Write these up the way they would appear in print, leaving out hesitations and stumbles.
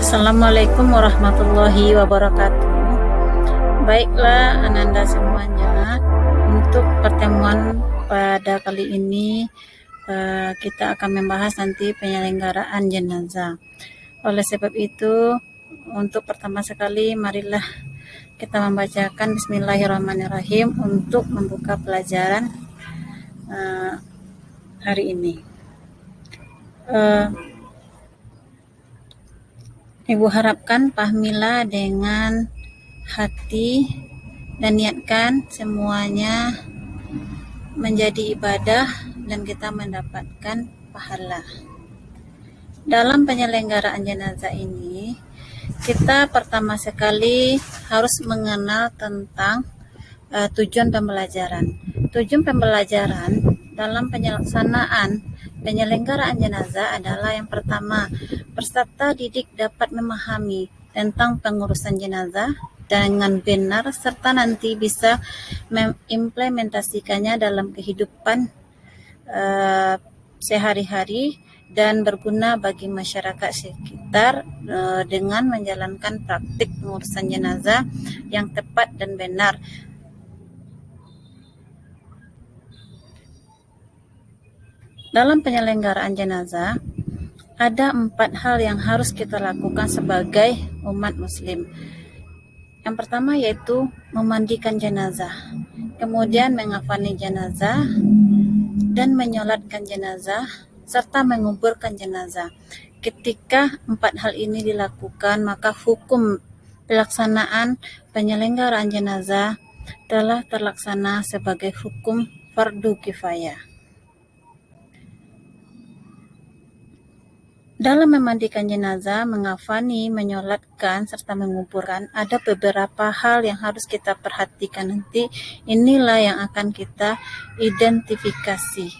Assalamualaikum warahmatullahi wabarakatuh. Baiklah Ananda semuanya, untuk pertemuan pada kali ini kita akan membahas nanti penyelenggaraan jenazah. Oleh sebab itu, untuk pertama sekali marilah kita membacakan Bismillahirrahmanirrahim untuk membuka pelajaran hari ini. Ibu harapkan pahamilah dengan hati dan niatkan semuanya menjadi ibadah dan kita mendapatkan pahala. Dalam penyelenggaraan jenazah ini, kita pertama sekali harus mengenal tentang tujuan pembelajaran. Tujuan pembelajaran dalam penyelenggaraan jenazah adalah yang pertama, peserta didik dapat memahami tentang pengurusan jenazah dengan benar serta nanti bisa mengimplementasikannya dalam kehidupan sehari-hari dan berguna bagi masyarakat sekitar dengan menjalankan praktik pengurusan jenazah yang tepat dan benar. Dalam penyelenggaraan jenazah, ada 4 hal yang harus kita lakukan sebagai umat muslim. Yang pertama yaitu memandikan jenazah, kemudian mengafani jenazah dan menyolatkan jenazah, serta menguburkan jenazah. Ketika 4 hal ini dilakukan, maka hukum pelaksanaan penyelenggaraan jenazah telah terlaksana sebagai hukum fardu kifayah. Dalam memandikan jenazah, mengafani, menyolatkan, serta menguburkan, ada beberapa hal yang harus kita perhatikan nanti. Inilah yang akan kita identifikasi.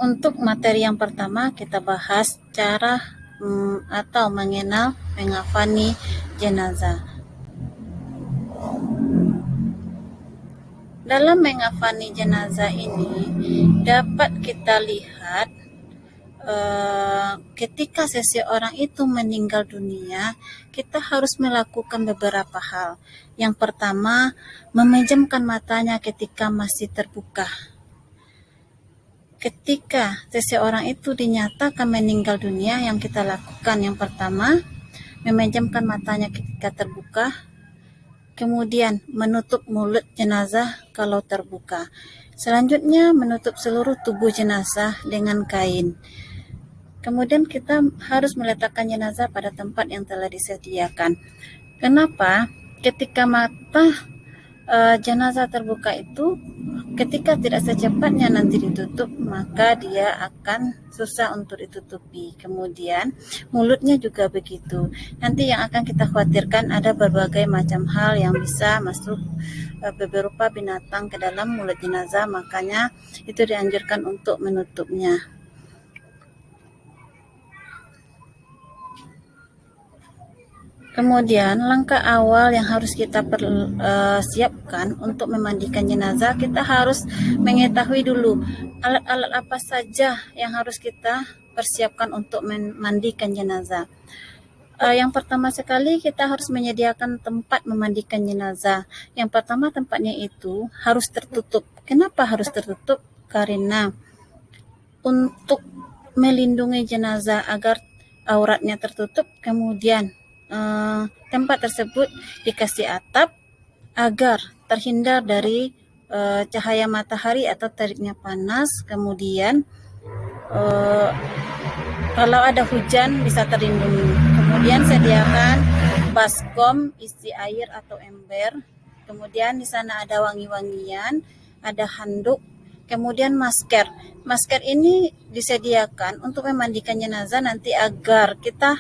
Untuk materi yang pertama, kita bahas cara atau mengenal mengafani jenazah. Dalam mengafani jenazah ini dapat kita lihat ketika seseorang itu meninggal dunia, kita harus melakukan beberapa hal. Yang pertama, memejamkan matanya ketika masih terbuka. Ketika seseorang itu dinyatakan meninggal dunia, yang kita lakukan yang pertama, memejamkan matanya ketika terbuka. Kemudian menutup mulut jenazah kalau terbuka. Selanjutnya menutup seluruh tubuh jenazah dengan kain. Kemudian kita harus meletakkan jenazah pada tempat yang telah disediakan. Kenapa? Ketika mata jenazah terbuka itu, ketika tidak secepatnya nanti ditutup, maka dia akan susah untuk ditutupi. Kemudian mulutnya juga begitu. Nanti yang akan kita khawatirkan ada berbagai macam hal yang bisa masuk berupa binatang ke dalam mulut jenazah, makanya itu dianjurkan untuk menutupnya. Kemudian langkah awal yang harus kita siapkan untuk memandikan jenazah, kita harus mengetahui dulu alat-alat apa saja yang harus kita persiapkan untuk memandikan jenazah. Yang pertama sekali kita harus menyediakan tempat memandikan jenazah. Yang pertama tempatnya itu harus tertutup. Kenapa harus tertutup? Karena untuk melindungi jenazah agar auratnya tertutup, kemudian tempat tersebut dikasih atap agar terhindar dari cahaya matahari atau teriknya panas. Kemudian kalau ada hujan bisa terlindungi. Kemudian sediakan baskom isi air atau ember. Kemudian di sana ada wangi-wangian, ada handuk, kemudian masker. Masker ini disediakan untuk memandikan jenazah nanti agar kita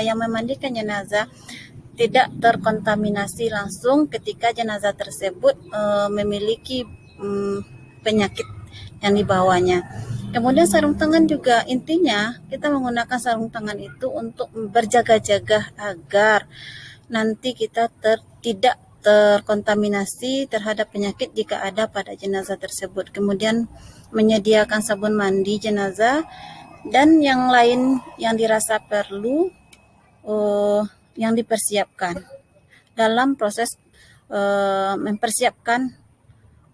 yang memandikan jenazah tidak terkontaminasi langsung ketika jenazah tersebut memiliki penyakit yang dibawanya. Kemudian sarung tangan juga, intinya kita menggunakan sarung tangan itu untuk berjaga-jaga agar nanti kita tidak terkontaminasi terhadap penyakit jika ada pada jenazah tersebut. Kemudian menyediakan sabun mandi jenazah, Dan yang lain yang dirasa perlu yang dipersiapkan dalam proses mempersiapkan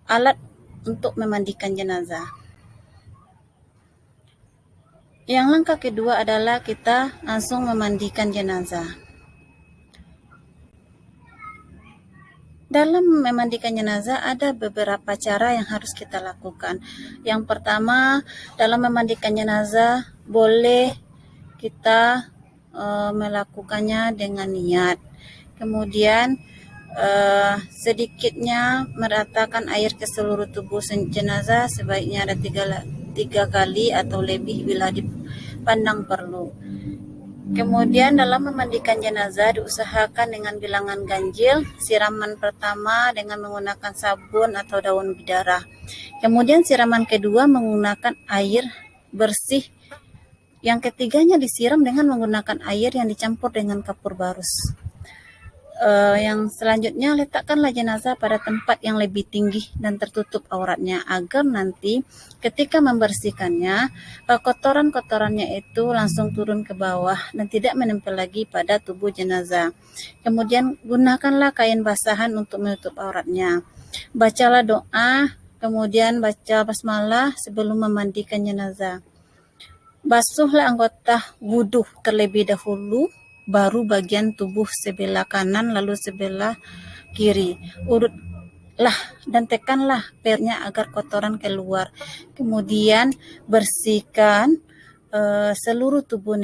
alat untuk memandikan jenazah. Yang langkah kedua adalah kita langsung memandikan jenazah. Dalam memandikan jenazah ada beberapa cara yang harus kita lakukan. Yang pertama, dalam memandikan jenazah boleh kita melakukannya dengan niat. Kemudian sedikitnya meratakan air ke seluruh tubuh jenazah, sebaiknya ada tiga kali atau lebih bila dipandang perlu. Kemudian dalam memandikan jenazah diusahakan dengan bilangan ganjil. Siraman pertama dengan menggunakan sabun atau daun bidara. Kemudian siraman kedua menggunakan air bersih. Yang ketiganya disiram dengan menggunakan air yang dicampur dengan kapur barus. Yang selanjutnya, letakkanlah jenazah pada tempat yang lebih tinggi dan tertutup auratnya agar nanti ketika membersihkannya, kotoran-kotorannya itu langsung turun ke bawah dan tidak menempel lagi pada tubuh jenazah. Kemudian gunakanlah kain basahan untuk menutup auratnya. Bacalah doa, kemudian baca basmalah sebelum memandikan jenazah. Basuhlah anggota wudhu terlebih dahulu, baru bagian tubuh sebelah kanan lalu sebelah kiri. Urutlah dan tekanlah pernya agar kotoran keluar. Kemudian bersihkan seluruh tubuh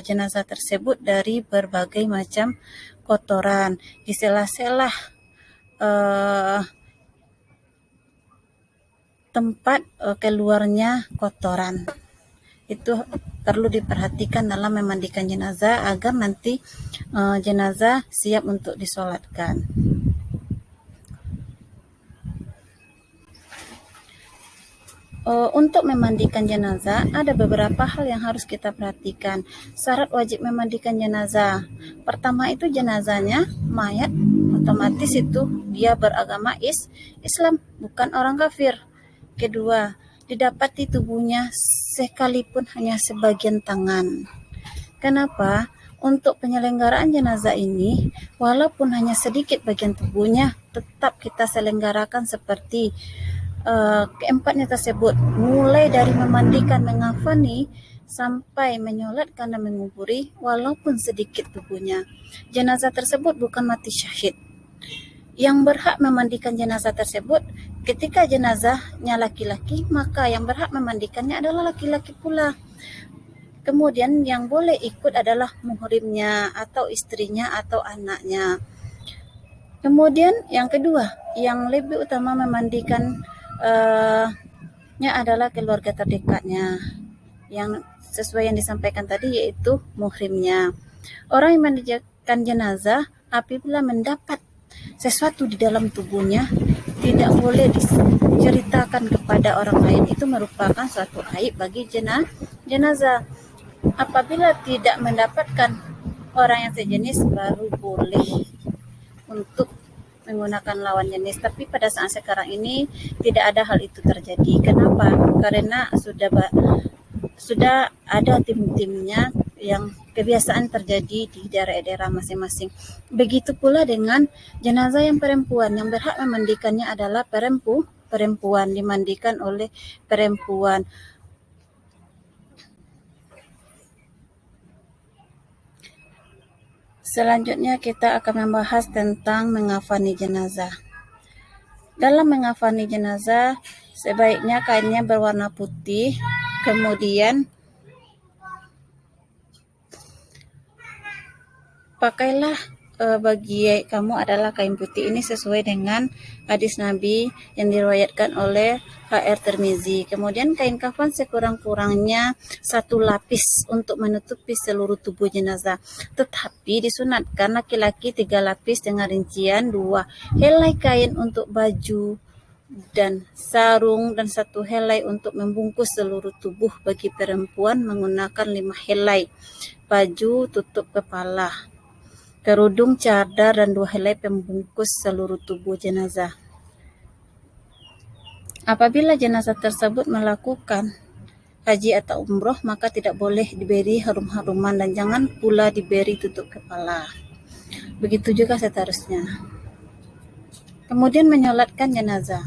jenazah tersebut dari berbagai macam kotoran. Di sela-sela tempat keluarnya kotoran. Itu perlu diperhatikan dalam memandikan jenazah agar nanti jenazah siap untuk disolatkan. Untuk memandikan jenazah ada beberapa hal yang harus kita perhatikan. Syarat wajib memandikan jenazah. Pertama itu jenazahnya mayat, otomatis itu dia beragama Islam, bukan orang kafir. Kedua, didapati tubuhnya sekalipun hanya sebagian tangan. Kenapa? Untuk penyelenggaraan jenazah ini, walaupun hanya sedikit bagian tubuhnya, tetap kita selenggarakan seperti keempatnya tersebut, mulai dari memandikan, mengafani, sampai menyolatkan dan menguburi, walaupun sedikit tubuhnya. Jenazah tersebut bukan mati syahid. Yang berhak memandikan jenazah tersebut, ketika jenazahnya laki-laki, maka yang berhak memandikannya adalah laki-laki pula. Kemudian yang boleh ikut adalah muhrimnya atau istrinya atau anaknya. Kemudian yang kedua, yang lebih utama memandikannya adalah keluarga terdekatnya. Yang sesuai yang disampaikan tadi yaitu muhrimnya. Orang yang memandikan jenazah apabila mendapat sesuatu di dalam tubuhnya tidak boleh diceritakan kepada orang lain. Itu merupakan suatu aib bagi jenazah. Apabila tidak mendapatkan orang yang sejenis baru boleh untuk menggunakan lawan jenis. Tapi pada saat sekarang ini tidak ada hal itu terjadi. Kenapa? Karena sudah ada tim-timnya yang kebiasaan terjadi di daerah-daerah masing-masing. Begitu pula dengan jenazah yang perempuan, yang berhak memandikannya adalah perempuan, dimandikan oleh perempuan. Selanjutnya kita akan membahas tentang mengafani jenazah. Dalam mengafani jenazah, sebaiknya kainnya berwarna putih, kemudian pakailah bagi kamu adalah kain putih. Ini sesuai dengan hadis Nabi yang diriwayatkan oleh HR Tirmizi. Kemudian kain kafan sekurang-kurangnya 1 lapis untuk menutupi seluruh tubuh jenazah. Tetapi disunatkan laki-laki 3 lapis dengan rincian 2 helai kain untuk baju dan sarung dan 1 helai untuk membungkus seluruh tubuh. Bagi perempuan menggunakan 5 helai baju tutup kepala, kerudung, cadar, dan 2 helai pembungkus seluruh tubuh jenazah. Apabila jenazah tersebut melakukan haji atau umroh, maka tidak boleh diberi harum-haruman dan jangan pula diberi tutup kepala. Begitu juga seterusnya. Kemudian menyolatkan jenazah.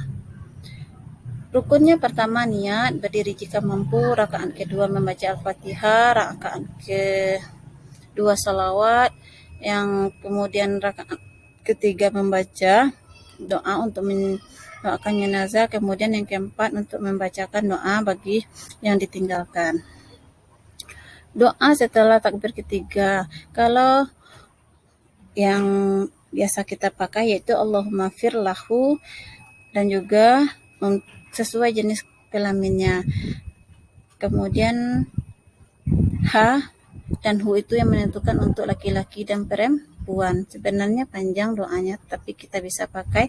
Rukunnya pertama niat, berdiri jika mampu, rakaat kedua membaca Al-Fatihah, rakaat kedua salawat, yang kemudian rakaat ketiga membaca doa untuk mendoakan jenazah, kemudian yang keempat untuk membacakan doa bagi yang ditinggalkan. Doa setelah takbir ketiga, kalau yang biasa kita pakai yaitu Allahumma fir lahu, dan juga sesuai jenis kelaminnya. Kemudian ha dan hu itu yang menentukan untuk laki-laki dan perempuan. Sebenarnya panjang doanya, tapi kita bisa pakai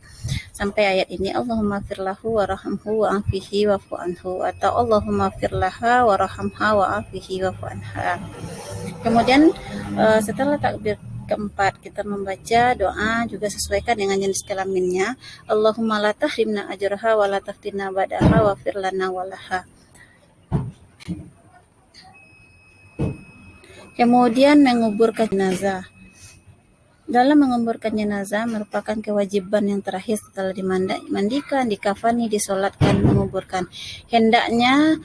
sampai ayat ini, Allahumma firlahu warhamhu wa'afihi wa'fu anhu, atau Allahumma firlaha warhamha wa'afihi wa'fu anha. Kemudian setelah takbir keempat kita membaca doa juga sesuaikan dengan jenis kelaminnya. Allahumma la tahrimna ajraha wa la taftina ba'daha wa fir lana walaha. Kemudian menguburkan jenazah. Dalam menguburkan jenazah merupakan kewajiban yang terakhir setelah dimandikan, dikafani, disolatkan, menguburkan. Hendaknya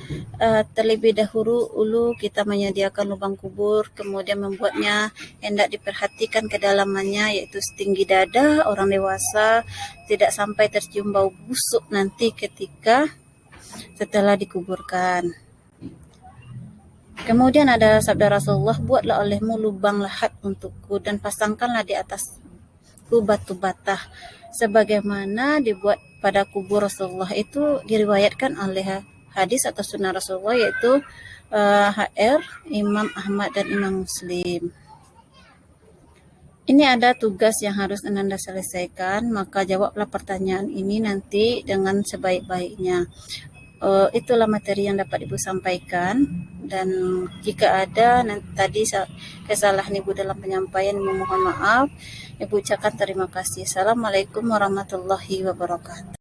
terlebih dahulu kita menyediakan lubang kubur, kemudian membuatnya hendak diperhatikan kedalamannya, yaitu setinggi dada orang dewasa, tidak sampai tercium bau busuk nanti ketika setelah dikuburkan. Kemudian ada sabda Rasulullah, buatlah olehmu lubang lahat untukku dan pasangkanlah di atasku batu bata, sebagaimana dibuat pada kubur Rasulullah. Itu diriwayatkan oleh hadis atau sunnah Rasulullah, yaitu HR Imam Ahmad dan Imam Muslim. Ini ada tugas yang harus Anda selesaikan, maka jawablah pertanyaan ini nanti dengan sebaik-baiknya. Itulah materi yang dapat Ibu sampaikan, dan jika ada tadi kesalahan Ibu dalam penyampaian, Ibu mohon maaf. Ibu ucapkan terima kasih. Assalamualaikum warahmatullahi wabarakatuh.